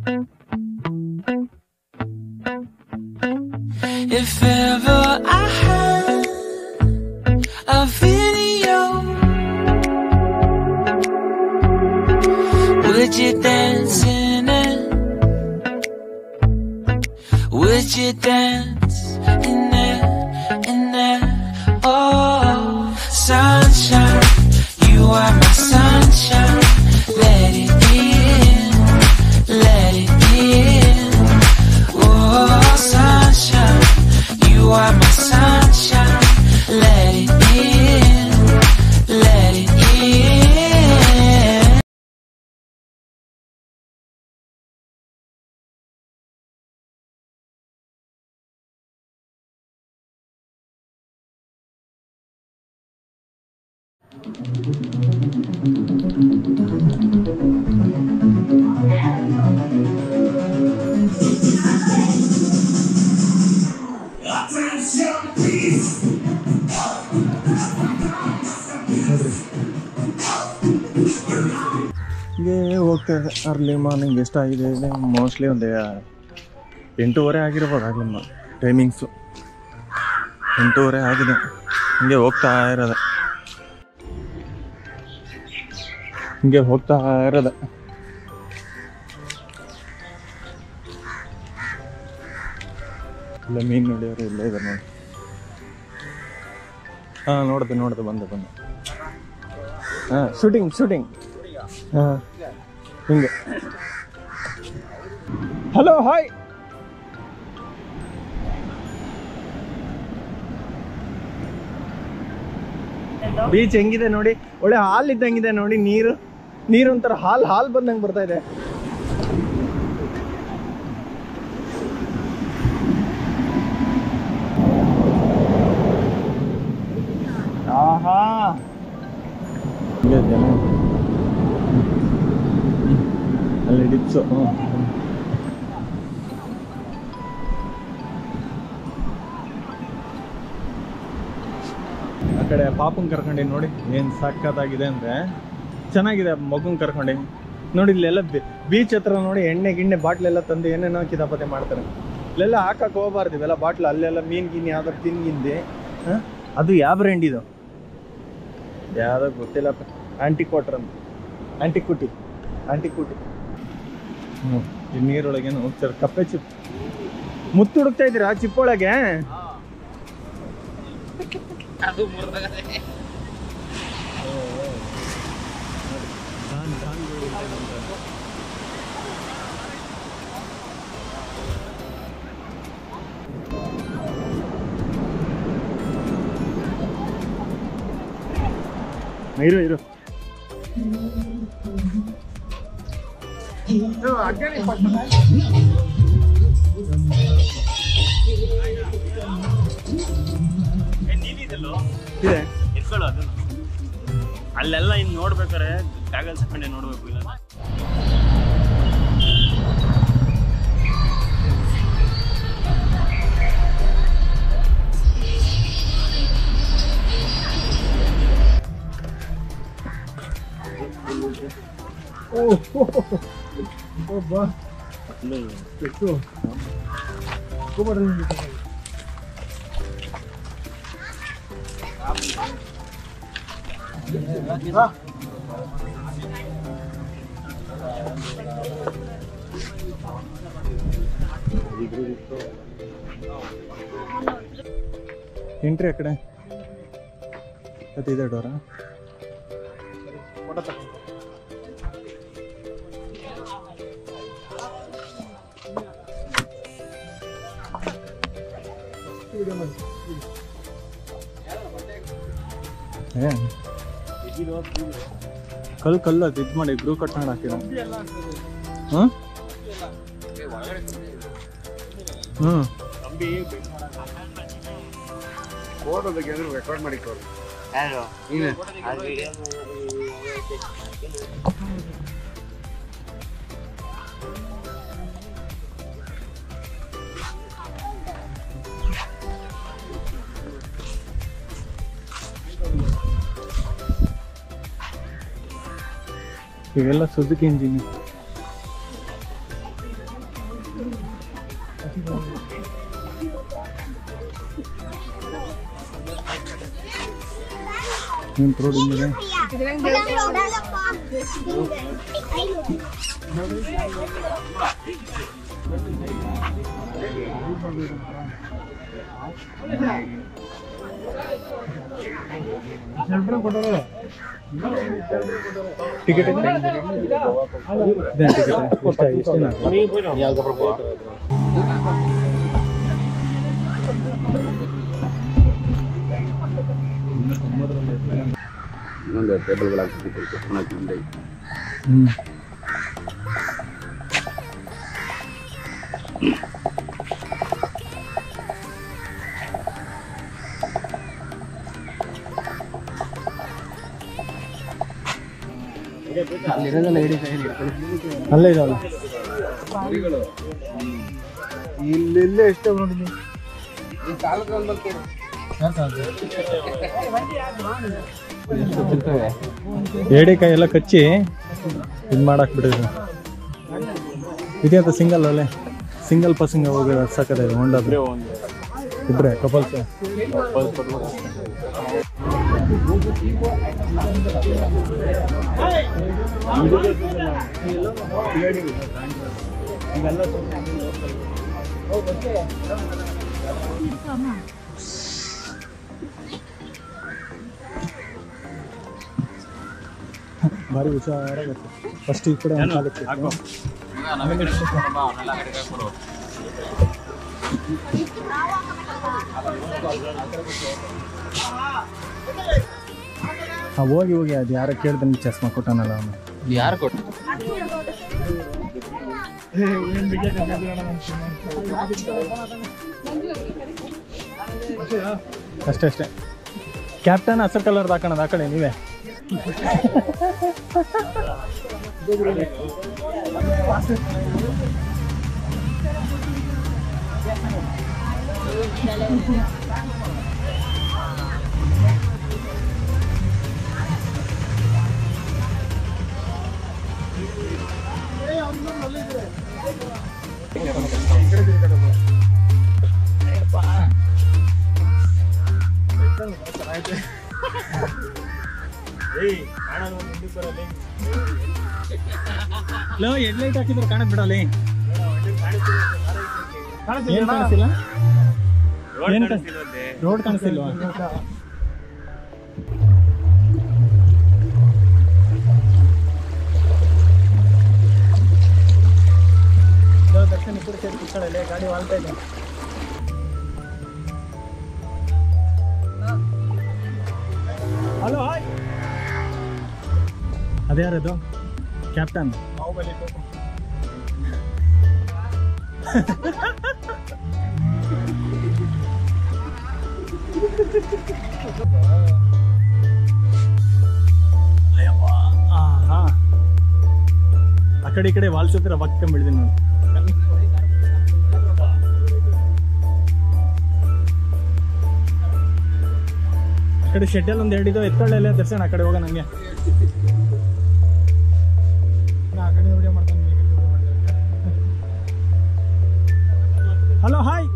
If ever I had a video, would you dance in it? Would you dance in it, in it? Oh, sunshine, you are my sunshine. Let it in, let it in. Oh, sunshine, you are my sunshine. Let it in, let it in. ಹೀಗೆ ಹೋಗ್ತಾ ಇದೆ. Early morning ಎಷ್ಟಾಗಿದೆ ಇದೆ? Mostly ಒಂದು 8:30 ಆಗಿರ್ಬೋದು. ಆಗಲಿಮ್ಮ timings 8:30 ಆಗಿದೆ. ಹಿಂಗೆ ಹೋಗ್ತಾ ಇರೋದೆ, ಹಿಂಗೆ ಹೋಗ್ತಾ ಇರೋದೆ. ಇಲ್ಲ ಮೀನು ನೋಡಿಯವರು ಇಲ್ಲೇ ಇದ್ದಾರೆ ನೋಡಿ. ಹಾಂ ನೋಡ್ದೆ ಬಂದೆ. ಹಾಂ ಶೂಟಿಂಗ್ ಹಾಂ ಹಿಂಗೆ. Hello hi. ಬೀಚ್ ಹೆಂಗಿದೆ ನೋಡಿ, ಒಳ್ಳೆ ಹಾಲ್ ಇದ್ದಂಗಿದೆ ನೋಡಿ. ನೀರು ಒಂಥರ ಹಾಲ್ ಬಂದಂಗೆ ಬರ್ತಾ ಇದೆ. ಆಹಾ ಜನ ಅಲ್ಲಿ ಡಿಪ್ಸು. ಆ ಕಡೆ ಪಾಪನ್ ಕರ್ಕೊಂಡು ನೋಡಿ, ಏನು ಸಕ್ಕತ್ತಾಗಿದೆ ಅಂದರೆ ಚೆನ್ನಾಗಿದೆ. ಮಗುನ್ ಕರ್ಕೊಂಡು ನೋಡಿ, ಇಲ್ಲೆಲ್ಲ ಬೀಚ್ ಹತ್ರ ನೋಡಿ ಎಣ್ಣೆ ಬಾಟ್ಲೆಲ್ಲ ತಂದು ಏನೇನೋ ಕಿತಾಪತಿ ಮಾಡ್ತಾರೆ. ಇಲ್ಲೆಲ್ಲ ಹಾಕಕ್ಕೆ ಹೋಗ್ಬಾರ್ದು ಇವೆಲ್ಲ ಬಾಟ್ಲು. ಅಲ್ಲೆಲ್ಲ ಮೀನು ಯಾವ್ದಾರು ತಿನ್ಗಿಂದೆ. ಅದು ಯಾವ ಬ್ರ್ಯಾಂಡ್ ಇದು? ಯಾವುದೋ ಗೊತ್ತಿಲ್ಲಪ್ಪ. ಆಂಟಿಕೂಟಿ. ಈ ನೀರೊಳಗೇನು ಹೋಗ್ತಾರೆ. ಕಪ್ಪೆ ಚಿಪ್ ಮುತ್ತು ಹುಡುಕ್ತಾ ಇದ್ದೀರಾ ಚಿಪ್ಪೊಳಗೆ? ಇರು ಅಲ್ಲೆಲ್ಲ ಇನ್ನು ನೋಡ್ಬೇಕಾರೆ ಗಾಗಲ್ ಹಾಕೊಂಡೆ ನೋಡ್ಬೇಕು. ಇಲ್ಲ ಎಂಟ್ರಿ ಆ ಕಡೆ ಇದೆ ಡೋರ. ಕಲ್ಲು ಅದು ಇದು ಮಾಡಿ ಗ್ರೂ ಕಟ್ ಮಾಡಿ ಹಾಕಿದ. ಹಾಂ ರೆಕಾರ್ಡ್ ಮಾಡಿಕೊಳ್ಳಿ. ಇವೆಲ್ಲ ಸುಜುಕಿ ಇಂಜಿನ್. ಏನು ರೋಡ್ ಹಿಂಗಿದೆ. ಟಿಕೆಟ್ ಇನ್ನೊಂದು ಟೇಬಲ್ಗಳಾಗ್ತಿತ್ತು. ಅಲ್ಲೇ ಇದಾವಲ್ಲ ಇಲ್ಲೆಲ್ಲೇ ಎಷ್ಟೇ ನೋಡಿದ್ವಿ. ಏಡಿಕಾಯಿ ಎಲ್ಲ ಕಚ್ಚಿ ಇದು ಮಾಡಕ್ ಬಿಟ್ಟಿದ್ರು. ಇದೆ ಅಂತ ಸಿಂಗಲ್ ಅಲ್ಲೇ ಸಿಂಗಲ್ ಪರ್ಸನ್ಗೆ ಹೋಗಿ ಸಾಕದ ಹೊಂಡಾದ್ರೆ ಇಬ್ರೆ ಕಪಲ್ಸ್. ಭಾರಿ ಹುಷಾರಾಗತ್ತೆ. ಫಸ್ಟ್ ಈ ಕಡೆ ಹೋಗಿ ಹೋಗಿ ಅದು ಯಾರೋ ಕೇಳ್ದೆ ಚಸ್ಮಾ ಕೊಟ್ಟಾನಲ್ಲ ಅವನು. ಯಾರು ಕೊಟ್ಟು ಅಷ್ಟೇ ಅಷ್ಟೇ. ಕ್ಯಾಪ್ಟನ್ ಹಸಿರು ಕಲರ್ದು ಹಾಕೋಣದು ಆ ಕಡೆ ನೀವೇ. ಹೆಡ್ಲೈಟ್ ಹಾಕಿದ್ರೆ ಕಾಣದ್ ಬಿಡಲ್ಲ. ಏನ್ ಕಾಣಿಸ್ತಿಲ್ಲ? ರೋಡ್ ಕಾಣಿಸ್ತಿಲ್ವಾ? ದರ್ಶನ ಇಬ್ಬರು ಸೇರಿ ಕೂತ್ಕೊಳ್ಳಲ್ಲ, ಗಾಡಿ ವಾಲ್ತಾ ಇದೆ. Hello hi. ಅದ್ಯಾರದು? ಕ್ಯಾಪ್ಟನ್. ಆ ಕಡೆ ಈ ಕಡೆ ವಾಲ್ಸಿದ್ರೆ ಬಕ್ಕಂಬಿಡ್ತೀನಿ ನಾನು. ಆ ಕಡೆ ಶೆಡ್ಡಲ್ಲಿ ಒಂದು ಎರಡಿದೋ ಎತ್ಕೊಳ್ಳಲ್ಲ ದರ್ಶನ. ಆ ಕಡೆ ಹೋಗ ನಂಗೆ. Hello hi.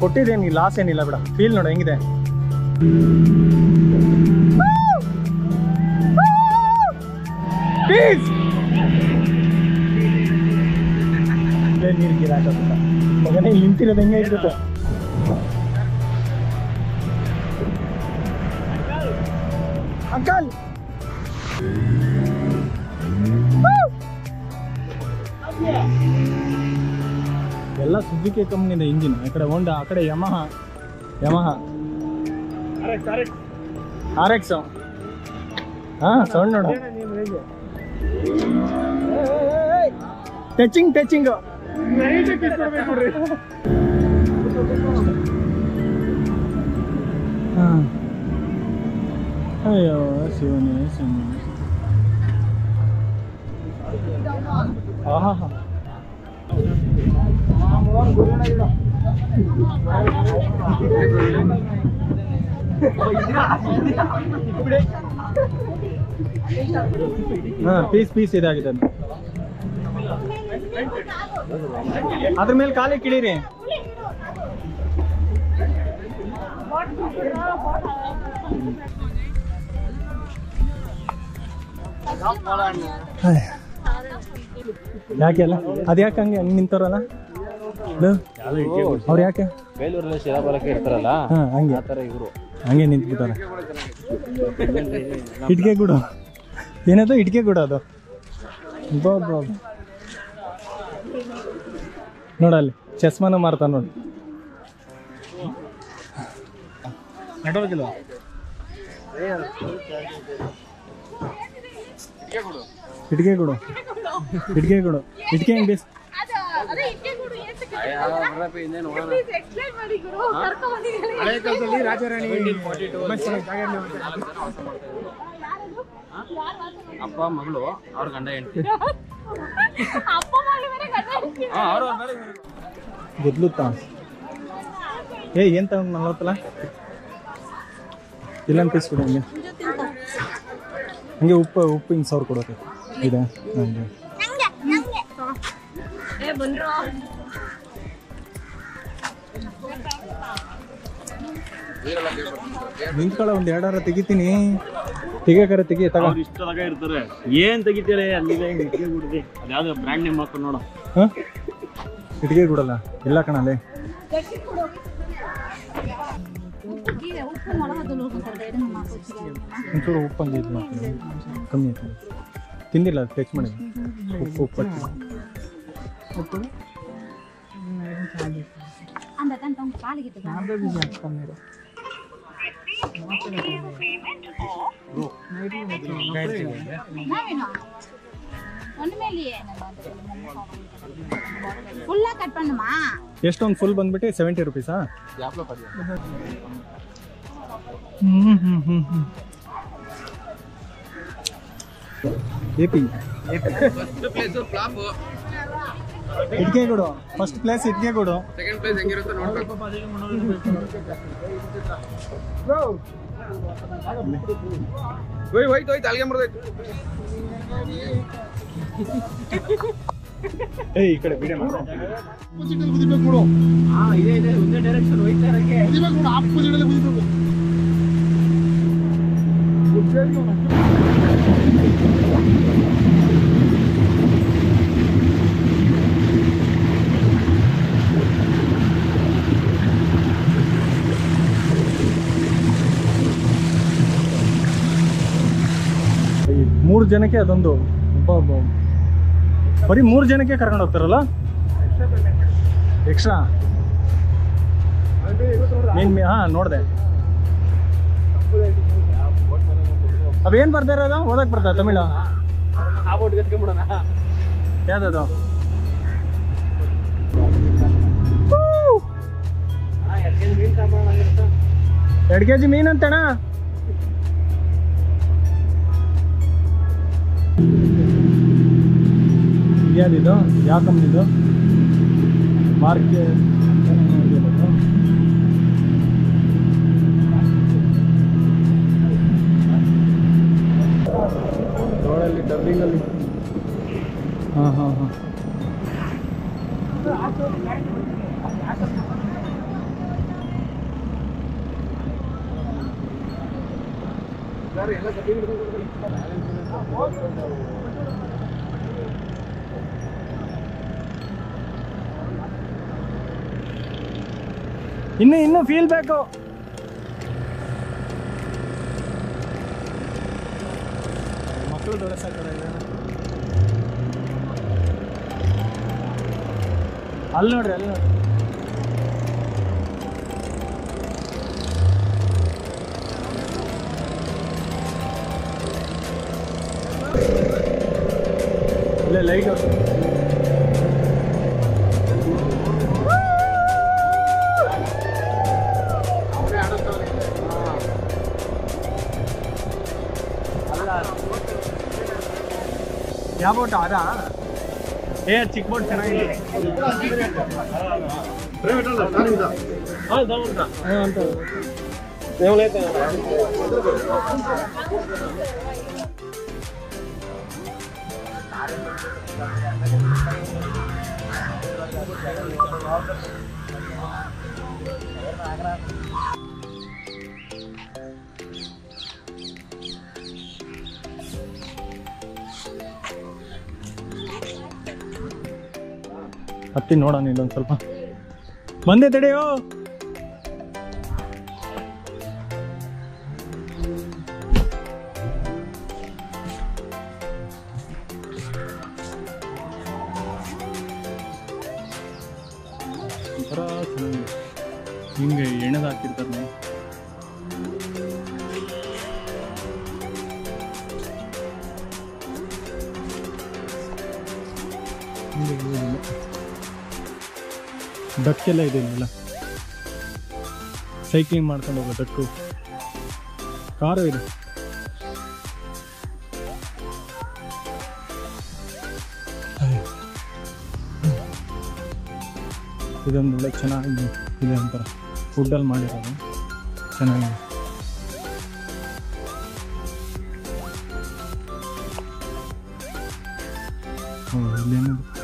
ಕೊಟ್ಟಿದ್ದೇನು ಲಾಸ್ ಏನಿಲ್ಲ ಬಿಡ. ಫೀಲ್ ನೋಡ ಹೆಂಗಿದೆ. ನೀರು ಗಿರಾಕತ್ತ ಮಗನೇ ನಿಂತಿರೋದು ಹೆಂಗೆ ಇರುತ್ತೆ. ಅಂಕಲ್ ಎಲ್ಲ ಸುಜುಕಿ ಕಂಪ್ನಿದ ಇಂಜಿನ್. ಆ ಕಡೆ ಹೋಂಡಾ, ಆ ಕಡೆ ಯಮಹ RX. ಹಾ ಸೌಂಡ್ ನೋಡ. ಟಚಿಂಗ್ ಹಾಂ ಅಯ್ಯೋ ಶಿವನೇ ಶಿವನೇ. ಆಹಾ ಹಾಂ ಪೀಸ್ ಇದಾಗಿದೆ. ಅದ್ರ ಮೇಲೆ ಕಾಲೇ ಕಿಡೀರಿ. ಯಾಕೆ ಅಲ್ಲ ಅದ್ಯಾಕೆ ಹಂಗೆ ನಿಂತಾರಲ್ಲ ಅವ್ರು ಯಾಕೆ ಬೇಲೂರಲ್ಲಿ ಶಿಲಾಬಲಕ್ಕೆ ಇರ್ತಾರಲ್ಲ ಹಾಂ ಹಂಗೆ ಆ ಥರ ಇವರು ಹಂಗೆ ನಿಂತ್ಬಿಟ್ಟಾರೆ. ಇಟ್ಕೆ ಗೂಡು ಏನದು ಇಟ್ಕೆ ಗೂಡು ಅದು ನೋಡಲ್ಲಿ ಚಸ್ಮಾನ ಮಾರ್ತಾನೆ ನೋಡಿ. ನಡೋಗಿಲ್ವ ಇಟ್ಕೆ ಗೂಡು ಇಟ್ಕೆ ಗೂಡು ಇಟ್ಕೆ ಹೆಂಗೆ ಬೇಸ್ ಹಳೆ ಕಾಲದಲ್ಲಿ ರಾಜಾರಾಣಿ ಅಪ್ಪ ಮಗಳು ಅವ್ರ ಗಂಡ ಹೆಂಡತಿ ಗೆದ್ಲುತ್ತಾ ಏನ್ ತಗೊಂಡು ನಲ್ವತ್ತಲ್ಲ ಇಲ್ಲೊಂದು ಪೀಸ್ ಕೊಡಿ ಹಂಗೆ ಹಂಗೆ ಉಪ್ಪು ಹಿಂಗೆ ಸಾವಿರ ಕೊಡೋಕೆ ಇದೆ ಹಂಗೆ ನಿಂತ್ಕೊಳ್ಳ ಒಂದು ಎರಡಾರ ತೆಗಿತೀನಿ ತೆಗಿಯಕಾರ ತೆಗಿ ತಗ ಇಷ್ಟದಾಗ ಇರ್ತಾರೆ ಏನ್ ತೆಗಿತೀರಿ ಅಲ್ಲಿ ಇಟ್ಕೆ ಗುಡ್ದಿ ಅದ್ಯಾವ್ದು ಬ್ರ್ಯಾಂಡ್ ನೇಮ್ ಹಾಕೊಂಡು ನೋಡು. ಹಾಂ ಇಟ್ಕೆ ಕೊಡಲ್ಲ ಇಲ್ಲ ಕಣಲ್ಲೇ ಒಂಚೂರು ಉಪ್ಪು ಹಂಗೆ ಇದು ಮಾಡ್ತೀನಿ ಕಮ್ಮಿ ಆಯ್ತು ತಿಂದಿಲ್ಲ ಟಚ್ ಮಾಡಿ ಉಪ್ಪು ಉಪ್ಪು ಎಷ್ಟೊಂದು ಫುಲ್ ಬಂದ್ಬಿಟ್ಟು 70 ರೂಪೀಸಾ? ಎಪಿ ಇಟ್ಕೆಗೂಡು ಫಸ್ಟ್ ಪ್ಲೇಸ್ ಇಟ್ಕೆಗೂಡು. ಸೆಕೆಂಡ್ ಪ್ಲೇಸ್ ಹೆಂಗಿರುತ್ತೆ ನೋಡ್ಬೇಕು. ಹೋಯ್ತು ಅಲ್ಲಿಗೆ ಮುರಿದೋಯ್ತು. ಏ ಈ ಕಡೆ ಬಿಡಿ ಇದೆ ಒಂದೇ ಡೈರೆಕ್ಷನ್ ಹೋಯ್ತಾ ಇರಕ್ಕೆ ಆಪೋಸಿಟ್ ಅಲ್ಲಿ ಕುದಿಬೇಕು. ಮೂರು ಜನಕ್ಕೆ ಅದೊಂದು ಬರೀ 3 ಜನಕ್ಕೆ ಕರ್ಕೊಂಡು ಹೋಗ್ತಾರಲ್ಲ ಎಕ್ಸ್ಟ್ರಾ. ಹಾಂ ನೋಡಿದೆ. ಅವೇನು ಬರ್ತಾ ಇರೋದು ಓದಕ್ಕೆ ಬರ್ತಾ ತಮಿಳು ಯಾವ್ದು 2 kg ಮೀನು ಅಂತಣ್ಣ. ಯಾವ್ದಿದು ಯಾವ ಕಂಪ್ನಿದು ಮಾರ್ಕೆಟ್ ರೋಡಲ್ಲಿ ಡಬ್ಬಿಂಗಲ್ಲಿ. ಹಾಂ ಹಾಂ ಹಾಂ ಇನ್ನು ಫೀಲ್ ಬೇಕು. ಮಕ್ಕಳು ದೊಡ್ಡ ಅಲ್ಲಿ ನೋಡ್ರಿ ಅಲ್ಲಿ ನೋಡ್ರಿ. ಅಲ್ಲೇ ಲೈಟ್ ಯಾವ ಬೋಟ್ ಅದಾ? ಚಿಕ್ಕ ಬೋಟ್ ಚೆನ್ನಾಗಿದೆ. ಹತ್ತಿ ನೋಡೋಣ ಇಲ್ಲೊಂದು ಸ್ವಲ್ಪ. ಬಂದೆ ತಡೆಯೋ. ಒಂಥರ ಚೆನ್ನಾಗಿದೆ, ಹಿಂಗೆ ಎಣ್ಣೆದು ಹಾಕಿರ್ತಾರೆ. ಡಕ್ಕೆಲ್ಲ ಇದೆ ಇಲ್ಲೆಲ್ಲ, ಸೈಕ್ಲಿಂಗ್ ಮಾಡ್ಕೊಂಡು ಹೋಗೋ ಡಕ್ಕು, ಕಾರು ಇದೆ. ಇದೊಂದು ಒಳ್ಳೆ ಚೆನ್ನಾಗಿ ಇದೆ ಒಂಥರ ಫುಡ್ಡಲ್ಲಿ ಮಾಡಿರೋದು ಚೆನ್ನಾಗಿದೆ. ಇಲ್ಲೇನಿದೆ